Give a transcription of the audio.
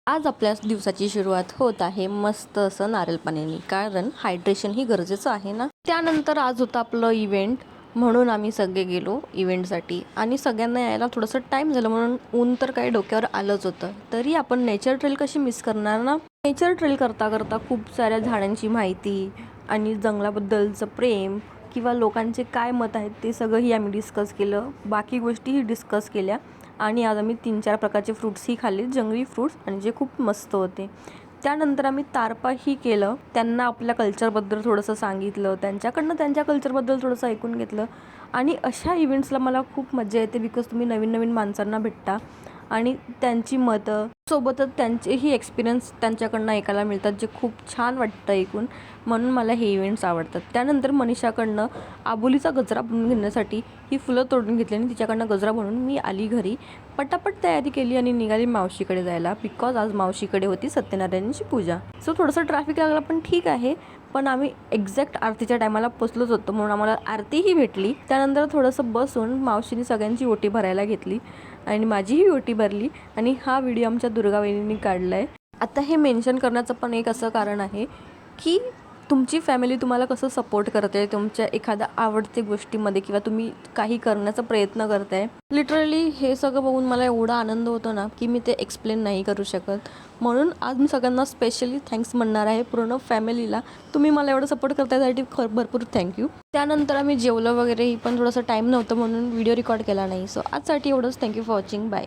आज आपल्या दिवसाची सुरुवात होत आहे मस्त असं नारळ पाण्याने, कारण हायड्रेशन ही गरजेचं आहे ना. त्यानंतर आज होतं आपलं इव्हेंट, म्हणून आम्ही सगळे गेलो इव्हेंटसाठी. आणि सगळ्यांना यायला थोडंसं टाईम झालं, म्हणून ऊन तर काही डोक्यावर आलंच होतं. तरी आपण नेचर ट्रेल कशी मिस करणार ना. नेचर ट्रेल करता करता खूप साऱ्या झाडांची माहिती आणि जंगलाबद्दलचं प्रेम किंवा लोकांचे काय मत आहेत ते सगळंही आम्ही डिस्कस केलं. बाकी गोष्टीही डिस्कस केल्या. आणि आज आम्ही 3-4 प्रकारचे फ्रूट्सही खाल्ले, जंगली फ्रूट्स, आणि जे खूप मस्त होते. त्यानंतर आम्ही तारपाही केलं. त्यांना आपल्या कल्चरबद्दल थोडंसं सांगितलं, त्यांच्याकडनं त्यांच्या कल्चरबद्दल थोडंसं ऐकून घेतलं. आणि अशा इव्हेंट्सला मला खूप मजा येते, बिकॉज तुम्ही नवीन नवीन माणसांना भेटता आणि त्यांची मतं सोबतच त्यांचेही एक्सपिरियन्स त्यांच्याकडनं ऐकायला मिळतात, जे खूप छान वाटतं ऐकून. म्हणून मला हे इव्हेंट्स आवडतात. त्यानंतर मनीषाकडनं आबोलीचा गजरा बनवून घेण्यासाठी ही फुलं तोडून घेतली आणि तिच्याकडनं गजरा बनवून मी आली घरी. पटापट तयारी केली आणि निघाली मावशीकडे जायला, बिकॉज आज मावशीकडे होती सत्यनारायणाची पूजा. सो थोडंसं ट्रॅफिक लागलं, पण ठीक आहे. पण आम्ही एक्झॅक्ट आरतीच्या टायमाला पोचलोच होतो, म्हणून आम्हाला आरतीही भेटली. त्यानंतर थोडंसं बसून मावशीने सगळ्यांची ओटी भरायला घेतली आणि माझीही ओटी भरली. आणि हा व्हिडिओ आमच्या दुर्गावहिनींनी काढला आहे. आता हे मेन्शन करण्याचं पण एक असं कारण आहे की तुमची फॅमिली तुम्हाला कसं सपोर्ट करते तुमच्या एखाद्या आवडत्या गोष्टीमध्ये, किंवा तुम्ही काही करण्याचा प्रयत्न करताय. लिटरली हे सगळं बघून मला एवढा आनंद होतो ना की मी ते एक्सप्लेन नाही करू शकत. म्हणून आज मी सगळ्यांना स्पेशली थँक्स म्हणणार आहे, पूर्ण फॅमिलीला. तुम्ही मला एवढं सपोर्ट करतायसाठी भरपूर थँक्यू. त्यानंतर आम्ही जेवलं वगैरेही, पण थोडंसं टाईम नव्हतं म्हणून व्हिडिओ रेकॉर्ड केला नाही. सो आजसाठी एवढंच. Thank you for watching. बाय.